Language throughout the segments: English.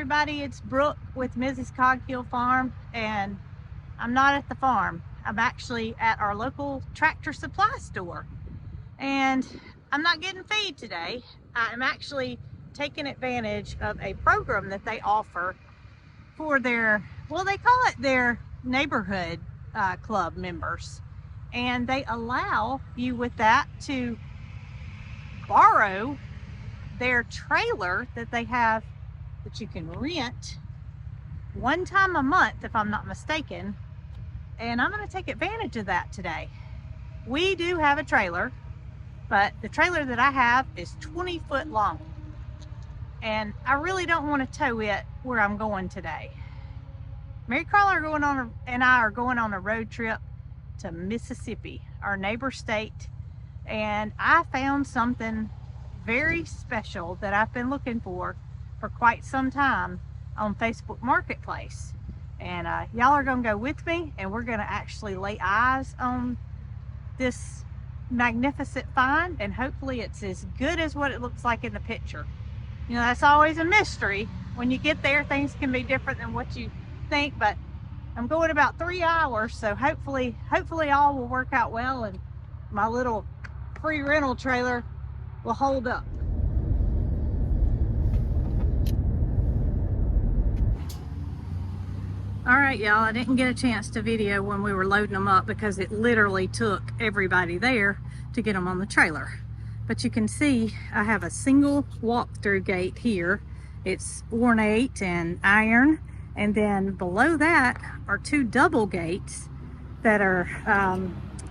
everybody, it's Brooke with Mrs. Cog Hill Farm, and I'm not at the farm. I'm actually at our local tractor supply store, and I'm not getting feed today. I'm actually taking advantage of a program that they offer for their, well, they call it their neighborhood club members, and they allow you with that to borrow their trailer that they have that you can rent one time a month, if I'm not mistaken, and I'm going to take advantage of that today. We do have a trailer, but the trailer that I have is 20 foot long, and I really don't want to tow it where I'm going today. Marycarl and I are going on a road trip to Mississippi, our neighbor state, and I found something very special that I've been looking for quite some time on Facebook Marketplace. And y'all are gonna go with me, and we're gonna actually lay eyes on this magnificent find, and hopefully it's as good as what it looks like in the picture. You know, that's always a mystery. When you get there, things can be different than what you think, but I'm going about 3 hours, so hopefully all will work out well, and my little free rental trailer will hold up. All right, y'all, I didn't get a chance to video when we were loading them up because it literally took everybody there to get them on the trailer. But you can see I have a single walk-through gate here. It's ornate and iron, and then below that are two double gates that are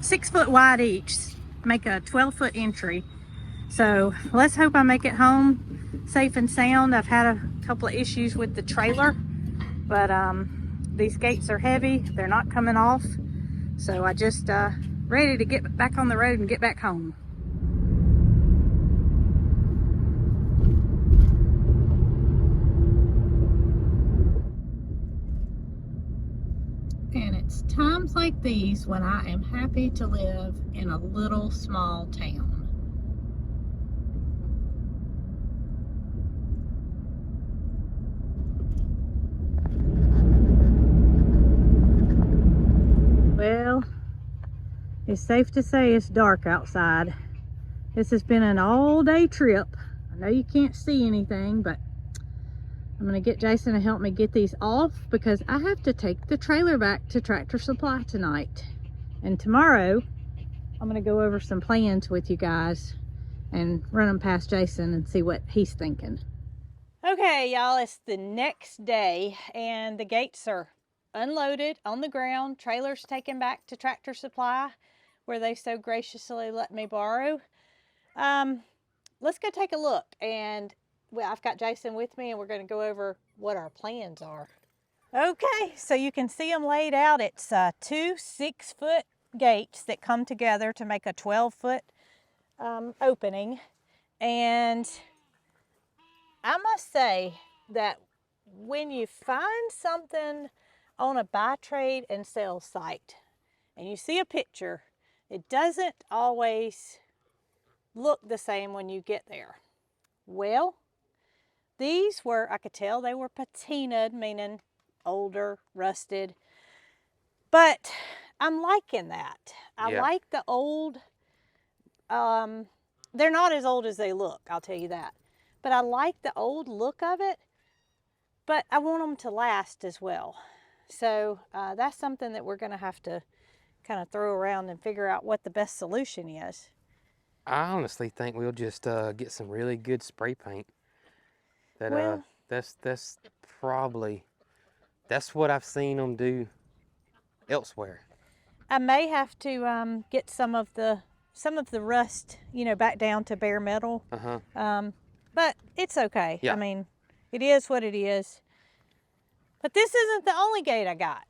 6 foot wide each, make a 12-foot entry. So let's hope I make it home safe and sound. I've had a couple of issues with the trailer, but these gates are heavy. They're not coming off. So I just ready to get back on the road and get back home. And it's times like these when I am happy to live in a little small town. Well, it's safe to say it's dark outside. This has been an all-day trip. I know you can't see anything, but I'm gonna get Jason to help me get these off because I have to take the trailer back to Tractor Supply tonight. And tomorrow, I'm gonna go over some plans with you guys and run them past Jason and see what he's thinking. Okay, y'all, it's the next day and the gates are unloaded on the ground. Trailers taken back to Tractor Supply where they so graciously let me borrow. Let's go take a look, and well, I've got Jason with me and we're going to go over what our plans are. Okay, so you can see them laid out. It's two 6-foot gates that come together to make a 12-foot opening. And I must say that when you find something on a buy, trade, and sell site and you see a picture, it doesn't always look the same when you get there. Well, these were, I could tell they were patinaed, meaning older, rusted, but I'm liking that. I like the old, they're not as old as they look, I'll tell you that, but I like the old look of it, but I want them to last as well. So that's something that we're gonna have to kind of throw around and figure out what the best solution is. I honestly think we'll just get some really good spray paint. That well, that's probably, that's what I've seen them do elsewhere. I may have to get some of the rust, you know, back down to bare metal. But it's okay. Yeah. I mean, it is what it is. But this isn't the only gate I got.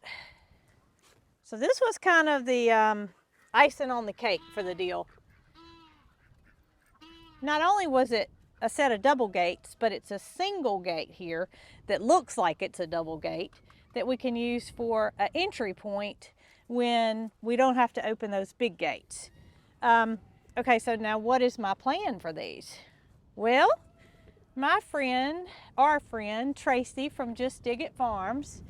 So this was kind of the icing on the cake for the deal. Not only was it a set of double gates, but it's a single gate here that looks like it's a double gate that we can use for an entry point when we don't have to open those big gates. Okay, so now what is my plan for these? Well, my friend, our friend, Tracy from Just Dig It Farms,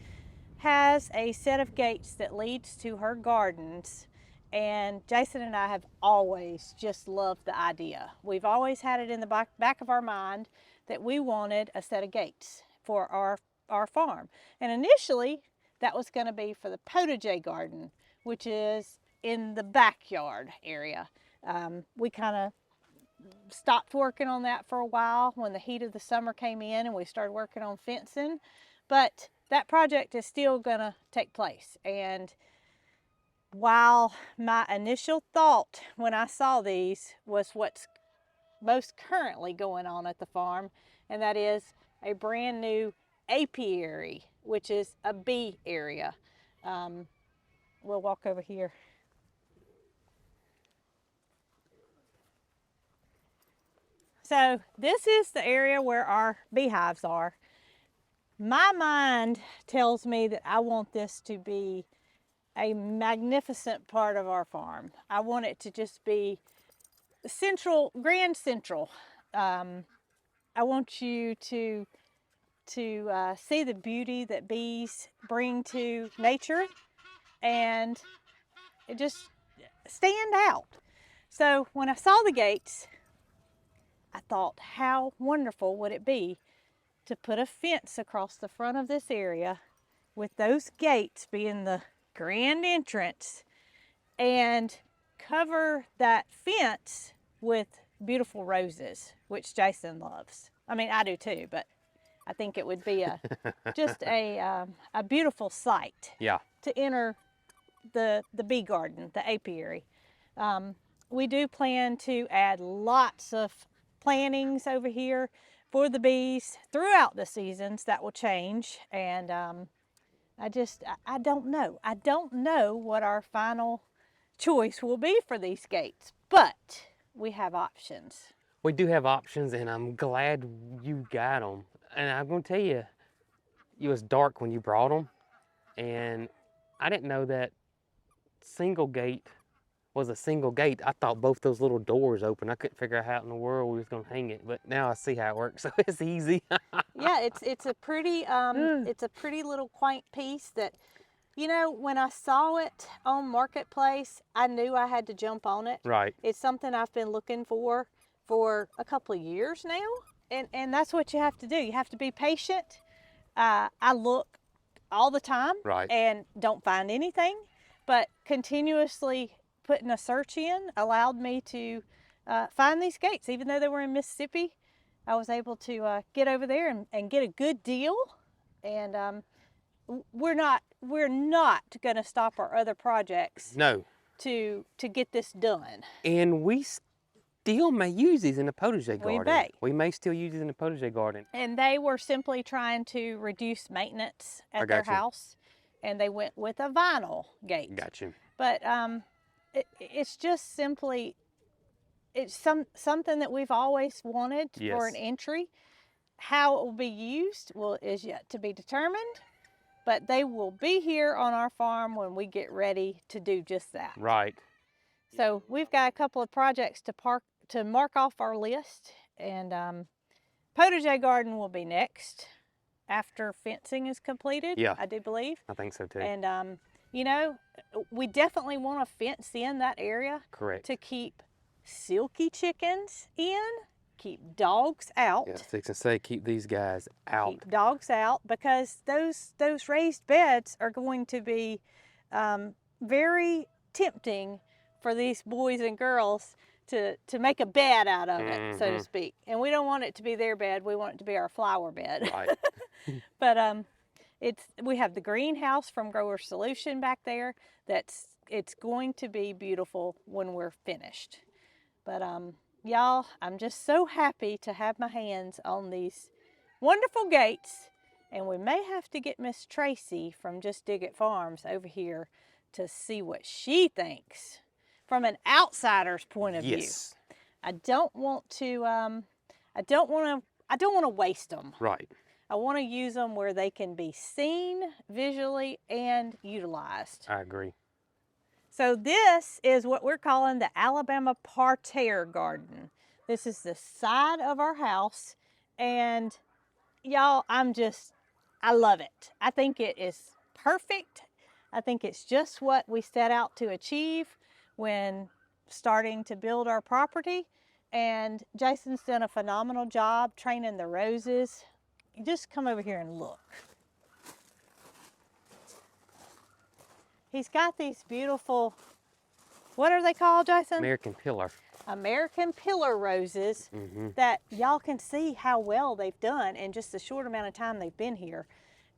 has a set of gates that leads to her gardens. And Jason and I have always just loved the idea. We've always had it in the back of our mind that we wanted a set of gates for our farm. And initially, that was going to be for the potager garden, which is in the backyard area. We kind of stopped working on that for a while when the heat of the summer came in and we started working on fencing. But that project is still going to take place. And while my initial thought when I saw these was what's most currently going on at the farm, and that is a brand new apiary, which is a bee area. We'll walk over here. So this is the area where our beehives are. My mind tells me that I want this to be a magnificent part of our farm. I want it to just be central, grand central. I want you to see the beauty that bees bring to nature and just stand out. So when I saw the gates, I thought, how wonderful would it be to put a fence across the front of this area with those gates being the grand entrance and cover that fence with beautiful roses, which Jason loves. I mean, I do too, but I think it would be just a beautiful sight. Yeah. To enter the bee garden, the apiary. We do plan to add lots of plantings over here for the bees throughout the seasons. That will change, and I don't know. I don't know what our final choice will be for these gates, but we have options. We do have options, and I'm glad you got them. And I'm going to tell you, it was dark when you brought them, and I didn't know that single gate was a single gate. I thought both those little doors open. I couldn't figure out how in the world we was going to hang it, but now I see how it works, so it's easy. Yeah, it's a pretty little quaint piece that, you know, when I saw it on Marketplace, I knew I had to jump on it. Right. It's something I've been looking for a couple of years now, and that's what you have to do. You have to be patient. I look all the time, right, and don't find anything, but continuously putting a search in allowed me to find these gates. Even though they were in Mississippi, I was able to get over there and get a good deal. And we're not going to stop our other projects. No. To get this done. And we still may use these in the potager garden. We may. We may still use these in the potager garden. And they were simply trying to reduce maintenance at their house, and they went with a vinyl gate. Gotcha. But it's just simply, it's something that we've always wanted for an entry. How it will be used is yet to be determined, but they will be here on our farm when we get ready to do just that. Right. So we've got a couple of projects to mark off our list, and potager garden will be next after fencing is completed. Yeah, I do believe. I think so too. And you know, we definitely want to fence in that area. Correct. To keep silky chickens in, keep dogs out. Yeah, I was say keep these guys out. Keep dogs out, because those raised beds are going to be very tempting for these boys and girls to make a bed out of it, so to speak. And we don't want it to be their bed. We want it to be our flower bed. Right. But we have the greenhouse from Grower Solution back there. It's going to be beautiful when we're finished. But y'all, I'm just so happy to have my hands on these wonderful gates, and we may have to get Miss Tracy from Just Dig It Farms over here to see what she thinks from an outsider's point of view. I don't want to waste them. Right. I want to use them where they can be seen visually and utilized. I agree. So this is what we're calling the Alabama parterre garden. This is the side of our house, And y'all, I love it. I think it is perfect. I think it's just what we set out to achieve when starting to build our property. And Jason's done a phenomenal job training the roses. Just come over here and look. He's got these beautiful, what are they called, Jason? American pillar. American pillar roses that y'all can see how well they've done in just the short amount of time they've been here.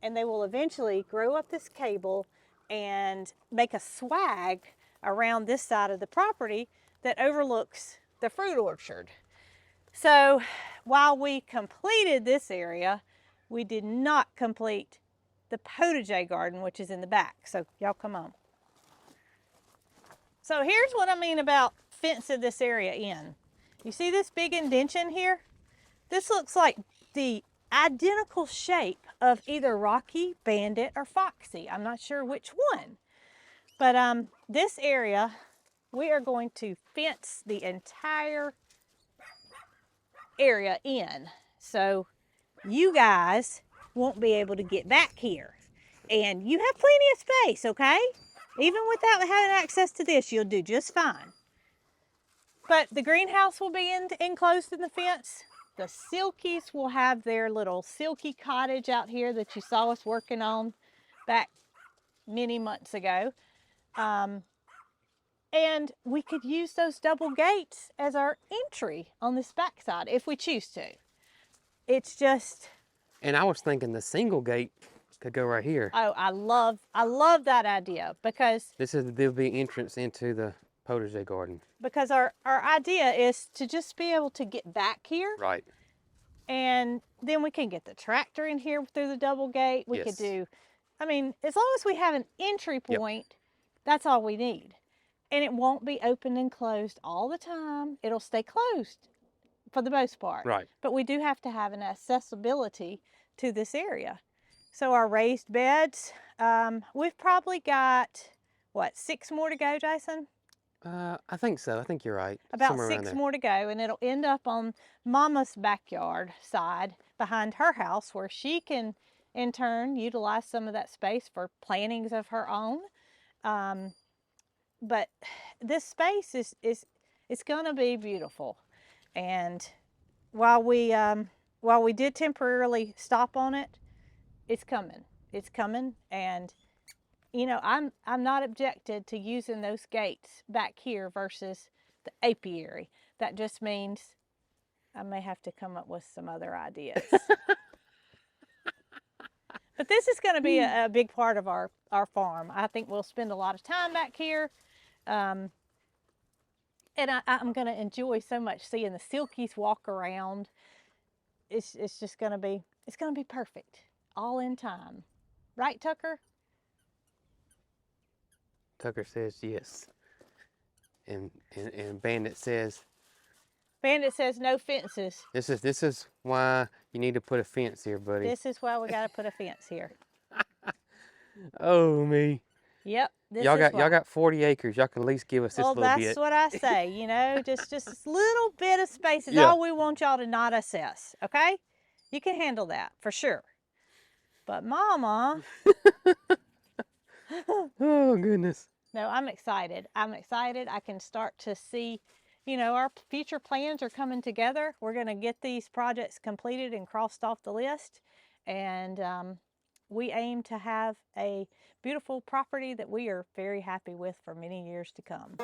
And they will eventually grow up this cable and make a swag around this side of the property that overlooks the fruit orchard. So while we completed this area, we did not complete the potager garden, which is in the back. So y'all come on. So here's what I mean about fencing this area in. You see this big indention here? This looks like the identical shape of either Rocky, Bandit, or Foxy. I'm not sure which one. But this area, we are going to fence the entire area in. So you guys won't be able to get back here. And you have plenty of space, okay? Even without having access to this, you'll do just fine. But the greenhouse will be enclosed in the fence. The Silkies will have their little Silky cottage out here that you saw us working on back many months ago. And we could use those double gates as our entry on this backside if we choose to. It's just... And I was thinking the single gate could go right here. Oh, I love that idea because... There'll be entrance into the potager garden. Because our idea is to just be able to get back here. Right. And then we can get the tractor in here through the double gate. We could do, I mean, as long as we have an entry point, that's all we need. And it won't be open and closed all the time. It'll stay closed for the most part. Right. But we do have to have an accessibility to this area. So our raised beds, we've probably got, what, 6 more to go, Jason? I think so. I think you're right. About Somewhere 6 more to go, and it'll end up on Mama's backyard side behind her house where she can, in turn, utilize some of that space for plantings of her own. But this space is going to be beautiful. And while we did temporarily stop on it, it's coming. It's coming, and you know, I'm not objected to using those gates back here versus the apiary. That just means I may have to come up with some other ideas. But this is going to be a big part of our farm. I think we'll spend a lot of time back here. And I'm going to enjoy so much seeing the Silkies walk around. It's just going to be, it's going to be perfect. All in time. Right, Tucker? Tucker says yes. And Bandit says... Bandit says no fences. This is why you need to put a fence here, buddy. This is why we got to put a fence here. Oh, me. Yep. Y'all got 40 acres. Y'all can at least give us this little bit. Well, that's what I say, you know, just a little bit of space is all we want y'all to not assess, okay? You can handle that, for sure. But Mama... Oh, goodness. No, I'm excited. I'm excited. I can start to see, you know, our future plans are coming together. We're going to get these projects completed and crossed off the list. And we aim to have a beautiful property that we are very happy with for many years to come.